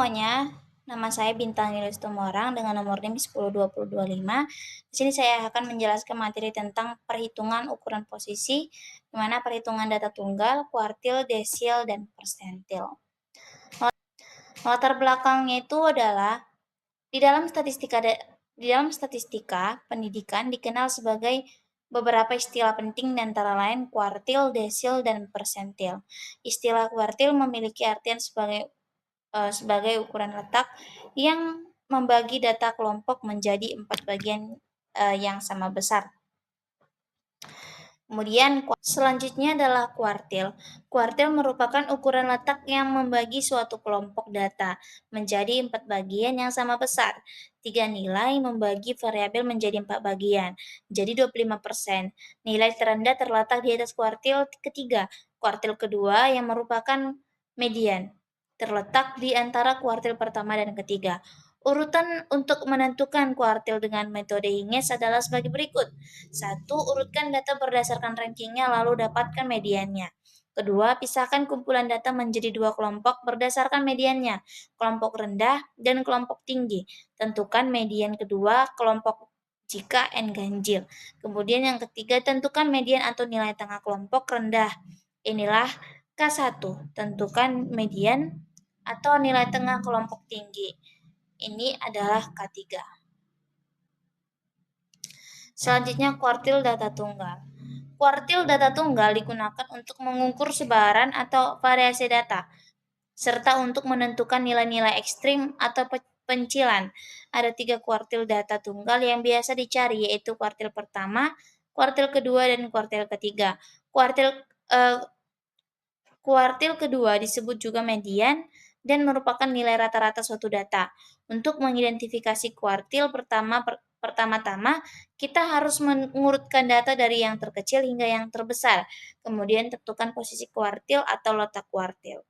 semuanya, nama saya Bintang Yulis Tumorang dengan nomor NIM 102025. Di sini saya akan menjelaskan materi tentang perhitungan ukuran posisi, di mana perhitungan data tunggal, kuartil, desil, dan persentil. Latar belakangnya itu adalah di dalam statistika pendidikan dikenal sebagai beberapa istilah penting antara lain kuartil, desil, dan persentil. Istilah kuartil memiliki artian sebagai ukuran letak yang membagi data kelompok menjadi 4 bagian yang sama besar. Kemudian selanjutnya adalah kuartil. Kuartil merupakan ukuran letak yang membagi suatu kelompok data menjadi 4 bagian yang sama besar. 3 nilai membagi variabel menjadi 4 bagian, jadi 25%. Nilai terendah terletak di atas kuartil ketiga. Kuartil kedua yang merupakan median terletak di antara kuartil pertama dan ketiga. Urutan untuk menentukan kuartil dengan metode Hinges adalah sebagai berikut. 1. Urutkan data berdasarkan rankingnya lalu dapatkan mediannya. Kedua, pisahkan kumpulan data menjadi 2 kelompok berdasarkan mediannya, kelompok rendah dan kelompok tinggi. Tentukan median kedua kelompok jika N ganjil. Kemudian yang ketiga, tentukan median atau nilai tengah kelompok rendah. Inilah K1. Tentukan median atau nilai tengah kelompok tinggi. Ini adalah K3. Selanjutnya kuartil data tunggal. Kuartil data tunggal digunakan untuk mengukur sebaran atau variasi data, serta untuk menentukan nilai-nilai ekstrim atau pencilan. Ada 3 kuartil data tunggal yang biasa dicari, yaitu kuartil pertama, kuartil kedua, dan kuartil ketiga. Kuartil kedua disebut juga median dan merupakan nilai rata-rata suatu data. Untuk mengidentifikasi kuartil pertama-tama, kita harus mengurutkan data dari yang terkecil hingga yang terbesar. Kemudian tentukan posisi kuartil atau letak kuartil.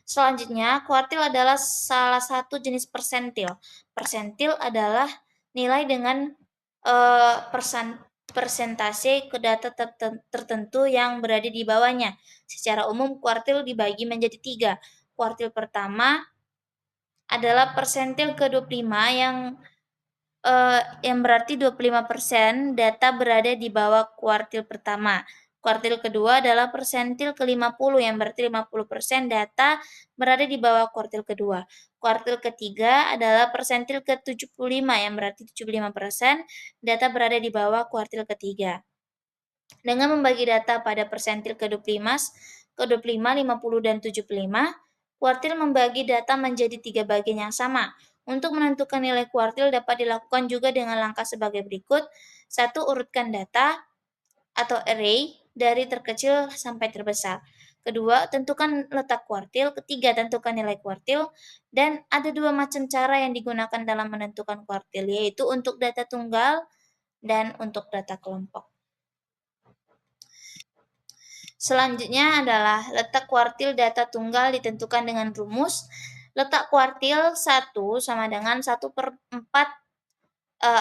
Selanjutnya, kuartil adalah salah satu jenis persentil. Persentil adalah nilai dengan persentase ke data tertentu yang berada di bawahnya. Secara umum, kuartil dibagi menjadi 3. Kuartil pertama adalah persentil ke-25 yang berarti 25% data berada di bawah kuartil pertama. Kuartil kedua adalah persentil ke-50 yang berarti 50% data berada di bawah kuartil kedua. Kuartil ketiga adalah persentil ke-75 yang berarti 75% data berada di bawah kuartil ketiga. Dengan membagi data pada persentil ke-25, 50, dan 75, kuartil membagi data menjadi 3 bagian yang sama. Untuk menentukan nilai kuartil dapat dilakukan juga dengan langkah sebagai berikut. 1. Urutkan data atau array dari terkecil sampai terbesar. Kedua, tentukan letak kuartil. Ketiga, tentukan nilai kuartil. Dan ada 2 macam cara yang digunakan dalam menentukan kuartil, yaitu untuk data tunggal dan untuk data kelompok. Selanjutnya adalah letak kuartil data tunggal ditentukan dengan rumus. Letak kuartil 1 sama dengan 1/4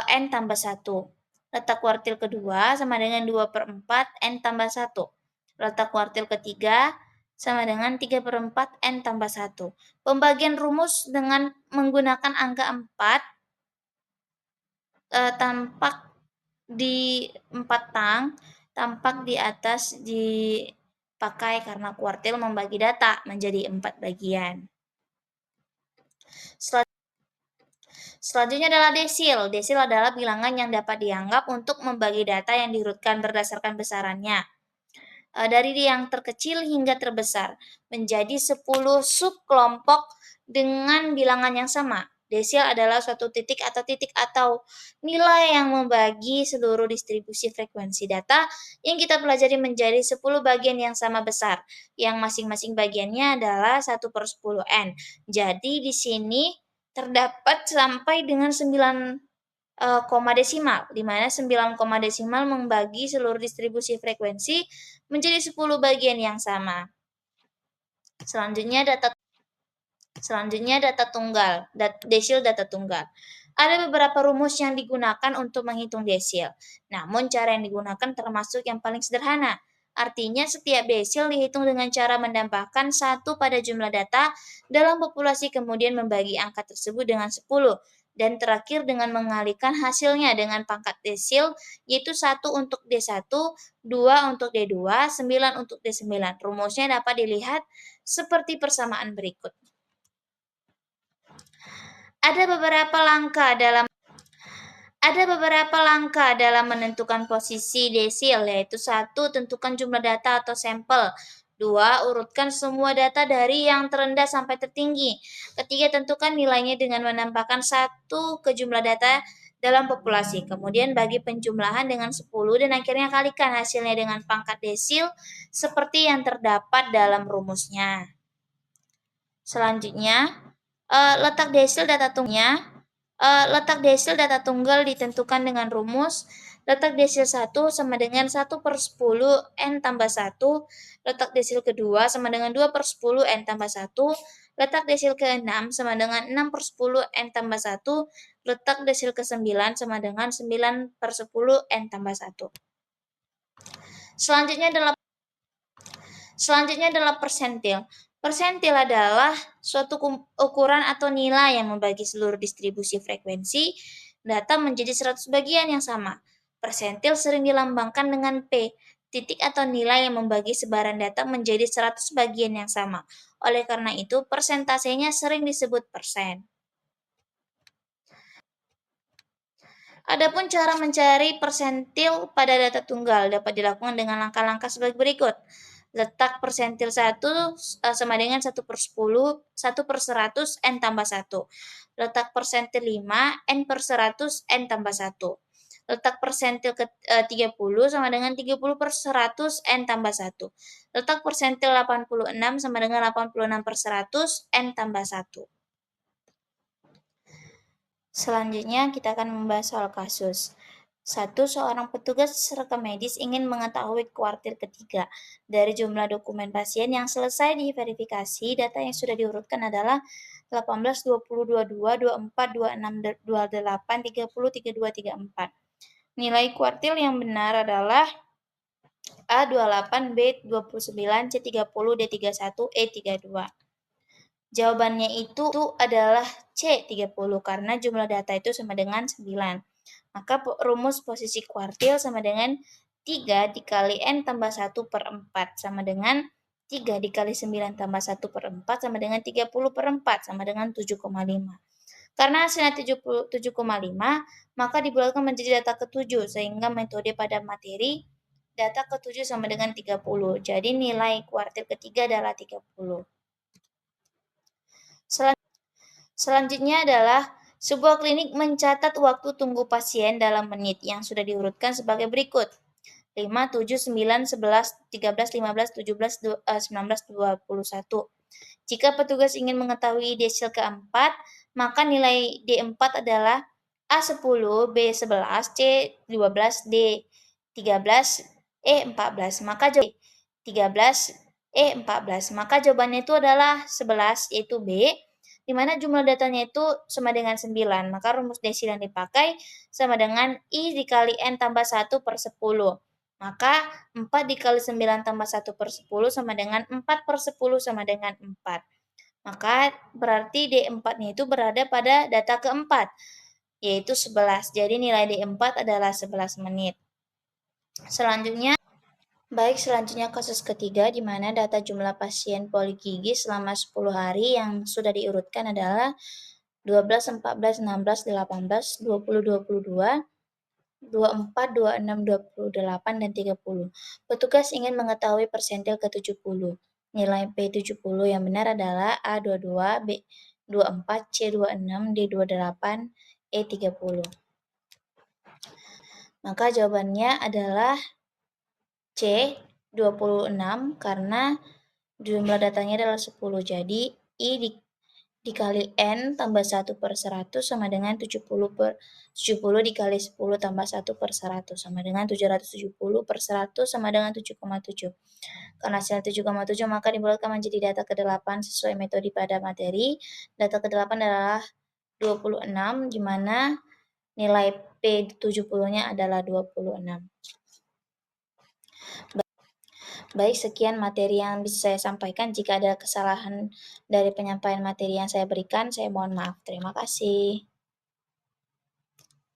N tambah 1. Letak kuartil kedua sama dengan 2/4 N tambah 1. Letak kuartil ketiga sama dengan 3/4 N tambah 1. Pembagian rumus dengan menggunakan angka 4 tampak di 4 tang, tampak di atas dipakai karena kuartil membagi data menjadi 4 bagian. Selanjutnya adalah desil. Desil adalah bilangan yang dapat dianggap untuk membagi data yang diurutkan berdasarkan besarannya. Dari yang terkecil hingga terbesar menjadi 10 subkelompok dengan bilangan yang sama. Desil adalah suatu titik atau nilai yang membagi seluruh distribusi frekuensi data yang kita pelajari menjadi 10 bagian yang sama besar, yang masing-masing bagiannya adalah 1/10 N. Jadi di sini terdapat sampai dengan 9 koma desimal, di mana 9 koma desimal membagi seluruh distribusi frekuensi menjadi 10 bagian yang sama. Selanjutnya data tunggal, desil data tunggal. Ada beberapa rumus yang digunakan untuk menghitung desil. Namun cara yang digunakan termasuk yang paling sederhana. Artinya setiap desil dihitung dengan cara menambahkan 1 pada jumlah data dalam populasi kemudian membagi angka tersebut dengan 10 dan terakhir dengan mengalihkan hasilnya dengan pangkat desil yaitu 1 untuk D1, 2 untuk D2, 9 untuk D9. Rumusnya dapat dilihat seperti persamaan berikut. Ada beberapa langkah dalam menentukan posisi desil, yaitu 1. Tentukan jumlah data atau sampel. 2. Urutkan semua data dari yang terendah sampai tertinggi. Ketiga, tentukan nilainya dengan menambahkan 1 ke jumlah data dalam populasi. Kemudian bagi penjumlahan dengan 10 dan akhirnya kalikan hasilnya dengan pangkat desil seperti yang terdapat dalam rumusnya. Selanjutnya, letak desil data tunggal ditentukan dengan rumus letak desil 1 sama dengan 1/10 N tambah 1, letak desil kedua sama dengan 2/10 N tambah 1, letak desil ke-6 sama dengan 6/10 N tambah 1, letak desil ke-9 sama dengan 9/10 N tambah 1. Selanjutnya adalah persentil. Persentil adalah suatu ukuran atau nilai yang membagi seluruh distribusi frekuensi data menjadi 100 bagian yang sama. Persentil sering dilambangkan dengan P, titik atau nilai yang membagi sebaran data menjadi 100 bagian yang sama. Oleh karena itu, persentasenya sering disebut persen. Adapun cara mencari persentil pada data tunggal dapat dilakukan dengan langkah-langkah sebagai berikut. Letak persentil 1 sama dengan 1/10, 1/100, N tambah 1. Letak persentil 5, N/100, N tambah 1. Letak persentil ke-30 sama dengan 30/100, N tambah 1. Letak persentil 86 sama dengan 86/100, N tambah 1. Selanjutnya kita akan membahas soal kasus. 1. Seorang petugas rekam medis ingin mengetahui kuartil ketiga. Dari jumlah dokumen pasien yang selesai diverifikasi, data yang sudah diurutkan adalah 18, 20, 22, 24, 26, 28, 30, 32, 34. Nilai kuartil yang benar adalah A28, B29, C30, D31, E32. Jawabannya itu adalah C30 karena jumlah data itu sama dengan 9. Maka rumus posisi kuartil sama dengan 3 dikali N tambah 1/4 sama dengan 3 dikali 9 tambah 1/4 sama dengan 30/4 sama dengan 7,5. Karena hasilnya 7,5, maka dibulatkan menjadi data ke-7 sehingga metode pada materi data ke-7 sama dengan 30. Jadi nilai kuartil ketiga adalah 30. Selanjutnya adalah sebuah klinik mencatat waktu tunggu pasien dalam menit yang sudah diurutkan sebagai berikut. 5, 7, 9, 11, 13, 15, 17, 19, 21. Jika petugas ingin mengetahui desil keempat, maka nilai D4 adalah A10, B11, C12, D13, E14. Maka 13, E14. Maka jawabannya itu adalah 11, yaitu B, di mana jumlah datanya itu sama dengan 9. Maka rumus desil yang dipakai sama dengan I dikali N tambah 1/10. Maka 4 dikali 9 tambah 1/10 sama dengan 4/10 sama dengan 4. Maka berarti D4-nya itu berada pada data keempat, yaitu 11. Jadi nilai D4 adalah 11 menit. Selanjutnya kasus ketiga di mana data jumlah pasien polikigis selama 10 hari yang sudah diurutkan adalah 12, 14, 16, 18, 20, 22, 24, 26, 28, dan 30. Petugas ingin mengetahui persentil ke-70. Nilai P70 yang benar adalah A22, B24, C26, D28, E30. Maka jawabannya adalah C, 26 karena jumlah datanya adalah 10. Jadi I dikali N tambah 1/100 sama dengan 70 dikali 10 tambah 1/100 sama dengan 770/100 sama dengan 7,7. Karena hasilnya 7,7 maka dibulatkan menjadi data ke-8 sesuai metode pada materi. Data ke-8 adalah 26 di mana nilai P70-nya adalah 26. Baik, sekian materi yang bisa saya sampaikan. Jika ada kesalahan dari penyampaian materi yang saya berikan, saya mohon maaf. Terima kasih.